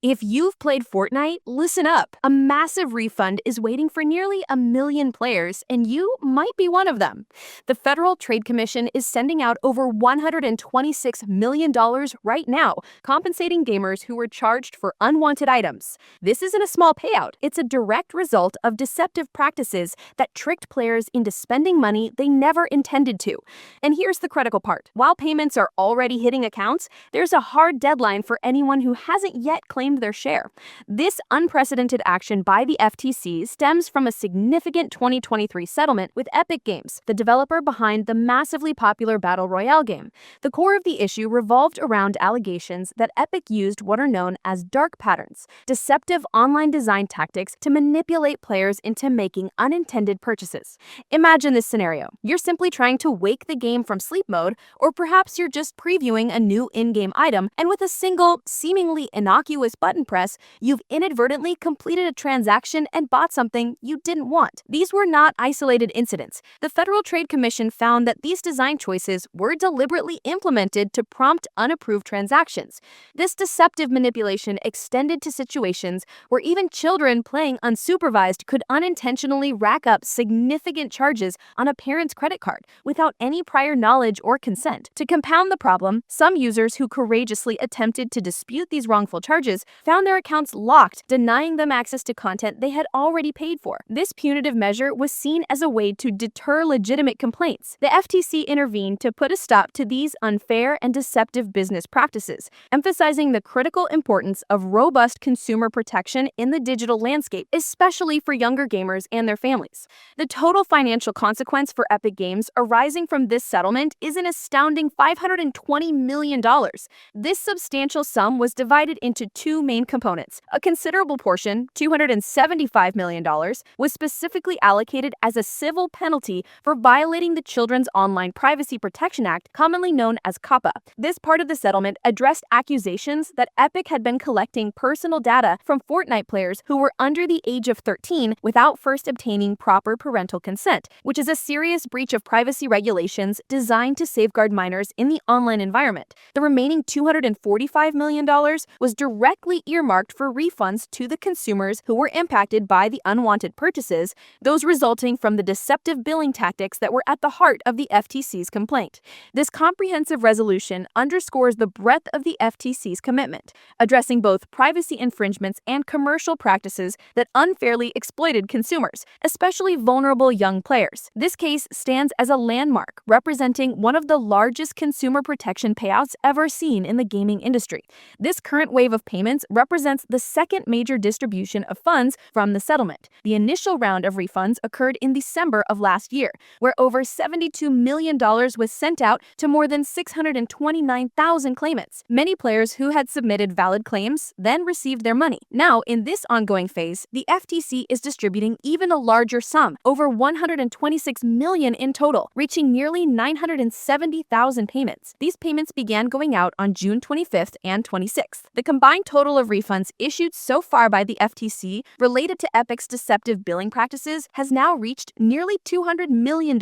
If you've played Fortnite, listen up. A massive refund is waiting for nearly 1 million players, and you might be one of them. The Federal Trade Commission is sending out over $126 million right now, compensating gamers who were charged for unwanted items. This isn't a small payout, it's a direct result of deceptive practices that tricked players into spending money they never intended to. And here's the critical part. While payments are already hitting accounts, there's a hard deadline for anyone who hasn't yet claimed their share. This unprecedented action by the FTC stems from a significant 2023 settlement with Epic Games, the developer behind the massively popular Battle Royale game. The core of the issue revolved around allegations that Epic used what are known as dark patterns, deceptive online design tactics to manipulate players into making unintended purchases. Imagine this scenario. You're simply trying to wake the game from sleep mode, or perhaps you're just previewing a new in-game item, and with a single, seemingly innocuous button press, you've inadvertently completed a transaction and bought something you didn't want. These were not isolated incidents. The Federal Trade Commission found that these design choices were deliberately implemented to prompt unapproved transactions. This deceptive manipulation extended to situations where even children playing unsupervised could unintentionally rack up significant charges on a parent's credit card without any prior knowledge or consent. To compound the problem, some users who courageously attempted to dispute these wrongful charges found their accounts locked, denying them access to content they had already paid for. This punitive measure was seen as a way to deter legitimate complaints. The FTC intervened to put a stop to these unfair and deceptive business practices, emphasizing the critical importance of robust consumer protection in the digital landscape, especially for younger gamers and their families. The total financial consequence for Epic Games arising from this settlement is an astounding $520 million. This substantial sum was divided into two main components. A considerable portion, $275 million, was specifically allocated as a civil penalty for violating the Children's Online Privacy Protection Act, commonly known as COPPA. This part of the settlement addressed accusations that Epic had been collecting personal data from Fortnite players who were under the age of 13 without first obtaining proper parental consent, which is a serious breach of privacy regulations designed to safeguard minors in the online environment. The remaining $245 million was directly earmarked for refunds to the consumers who were impacted by the unwanted purchases, those resulting from the deceptive billing tactics that were at the heart of the FTC's complaint. This comprehensive resolution underscores the breadth of the FTC's commitment, addressing both privacy infringements and commercial practices that unfairly exploited consumers, especially vulnerable young players. This case stands as a landmark, representing one of the largest consumer protection payouts ever seen in the gaming industry. This current wave of payments represents the second major distribution of funds from the settlement. The initial round of refunds occurred in December of last year, where over $72 million was sent out to more than 629,000 claimants. Many players who had submitted valid claims then received their money. Now, in this ongoing phase, the FTC is distributing even a larger sum, over $126 million in total, reaching nearly 970,000 payments. These payments began going out on June 25th and 26th. The combined total of refunds issued so far by the FTC related to Epic's deceptive billing practices has now reached nearly $200 million.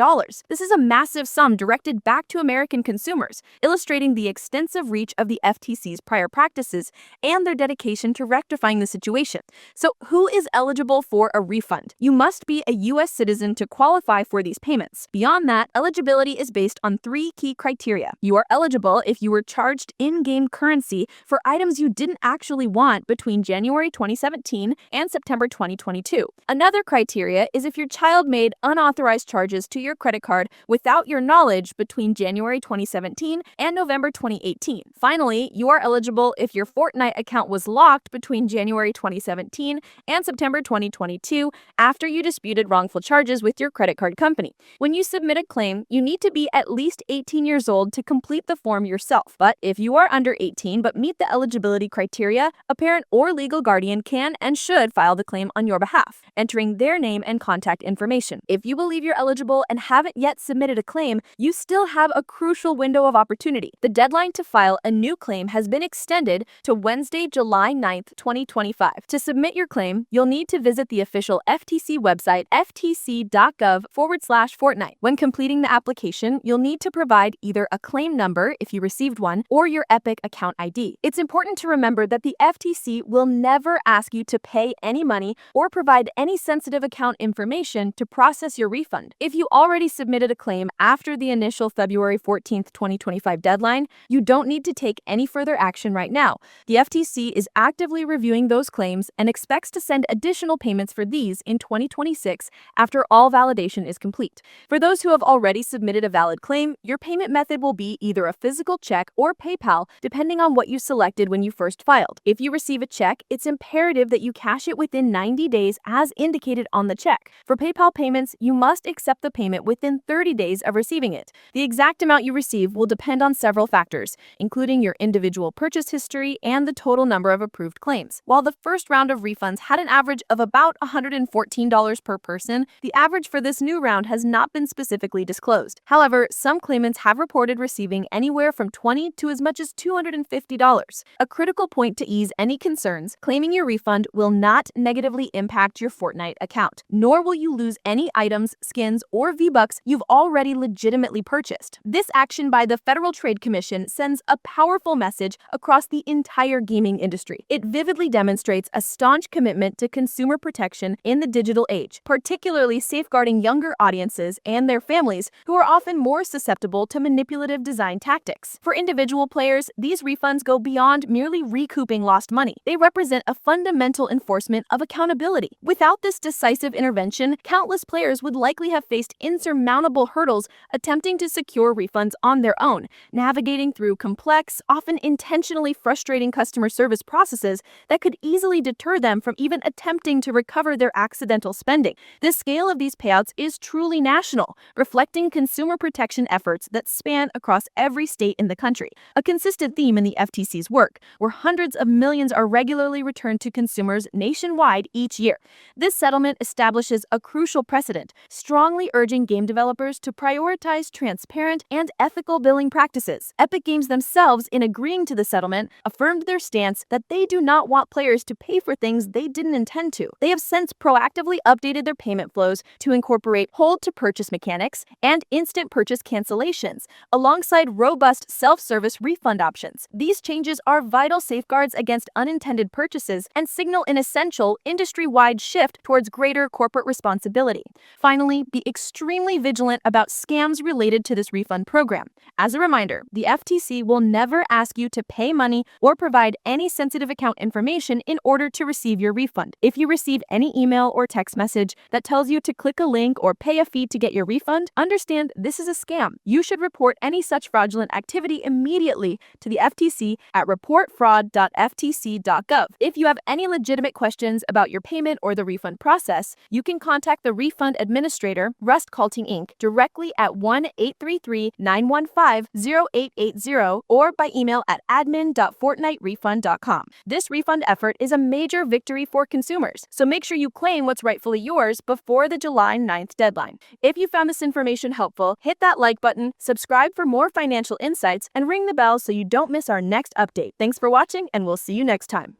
This is a massive sum directed back to American consumers, illustrating the extensive reach of the FTC's prior practices and their dedication to rectifying the situation. So, who is eligible for a refund? You must be a U.S. citizen to qualify for these payments. Beyond that, eligibility is based on three key criteria. You are eligible if you were charged in-game currency for items you didn't actually want between January 2017 and September 2022. Another criteria is if your child made unauthorized charges to your credit card without your knowledge between January 2017 and November 2018. Finally, you are eligible if your Fortnite account was locked between January 2017 and September 2022 after you disputed wrongful charges with your credit card company. When you submit a claim, you need to be at least 18 years old to complete the form yourself. But if you are under 18 but meet the eligibility criteria, a parent or legal guardian can and should file the claim on your behalf, entering their name and contact information. If you believe you're eligible and haven't yet submitted a claim, you still have a crucial window of opportunity. The deadline to file a new claim has been extended to Wednesday, July 9th, 2025. To submit your claim, you'll need to visit the official FTC website, ftc.gov/Fortnite. When completing the application, you'll need to provide either a claim number if you received one or your Epic account ID. It's important to remember that the the FTC will never ask you to pay any money or provide any sensitive account information to process your refund. If you already submitted a claim after the initial February 14th, 2025 deadline, you don't need to take any further action right now. The FTC is actively reviewing those claims and expects to send additional payments for these in 2026 after all validation is complete. For those who have already submitted a valid claim, your payment method will be either a physical check or PayPal, depending on what you selected when you first filed. If you receive a check, it's imperative that you cash it within 90 days as indicated on the check. For PayPal payments, you must accept the payment within 30 days of receiving it. The exact amount you receive will depend on several factors, including your individual purchase history and the total number of approved claims. While the first round of refunds had an average of about $114 per person, the average for this new round has not been specifically disclosed. However, some claimants have reported receiving anywhere from $20 to as much as $250. A critical point to ease any concerns: claiming your refund will not negatively impact your Fortnite account, nor will you lose any items, skins, or V-Bucks you've already legitimately purchased. This action by the Federal Trade Commission sends a powerful message across the entire gaming industry. It vividly demonstrates a staunch commitment to consumer protection in the digital age, particularly safeguarding younger audiences and their families who are often more susceptible to manipulative design tactics. For individual players, these refunds go beyond merely recouping lost money. They represent a fundamental enforcement of accountability. Without this decisive intervention, countless players would likely have faced insurmountable hurdles attempting to secure refunds on their own, navigating through complex, often intentionally frustrating customer service processes that could easily deter them from even attempting to recover their accidental spending. The scale of these payouts is truly national, reflecting consumer protection efforts that span across every state in the country. A consistent theme in the FTC's work, where hundreds of millions are regularly returned to consumers nationwide each year. This settlement establishes a crucial precedent, strongly urging game developers to prioritize transparent and ethical billing practices. Epic Games themselves, in agreeing to the settlement, affirmed their stance that they do not want players to pay for things they didn't intend to. They have since proactively updated their payment flows to incorporate hold-to-purchase mechanics and instant purchase cancellations, alongside robust self-service refund options. These changes are vital safeguards against unintended purchases and signal an essential industry-wide shift towards greater corporate responsibility. Finally, be extremely vigilant about scams related to this refund program. As a reminder, the FTC will never ask you to pay money or provide any sensitive account information in order to receive your refund. If you receive any email or text message that tells you to click a link or pay a fee to get your refund, understand this is a scam. You should report any such fraudulent activity immediately to the FTC at reportfraud.ftc.gov. If you have any legitimate questions about your payment or the refund process, you can contact the refund administrator, Rust Culting Inc., directly at 1-833-915-0880 or by email at admin.fortniterefund.com. This refund effort is a major victory for consumers, so make sure you claim what's rightfully yours before the July 9th deadline. If you found this information helpful, hit that like button, subscribe for more financial insights, and ring the bell so you don't miss our next update. Thanks for watching, and we'll see you next time.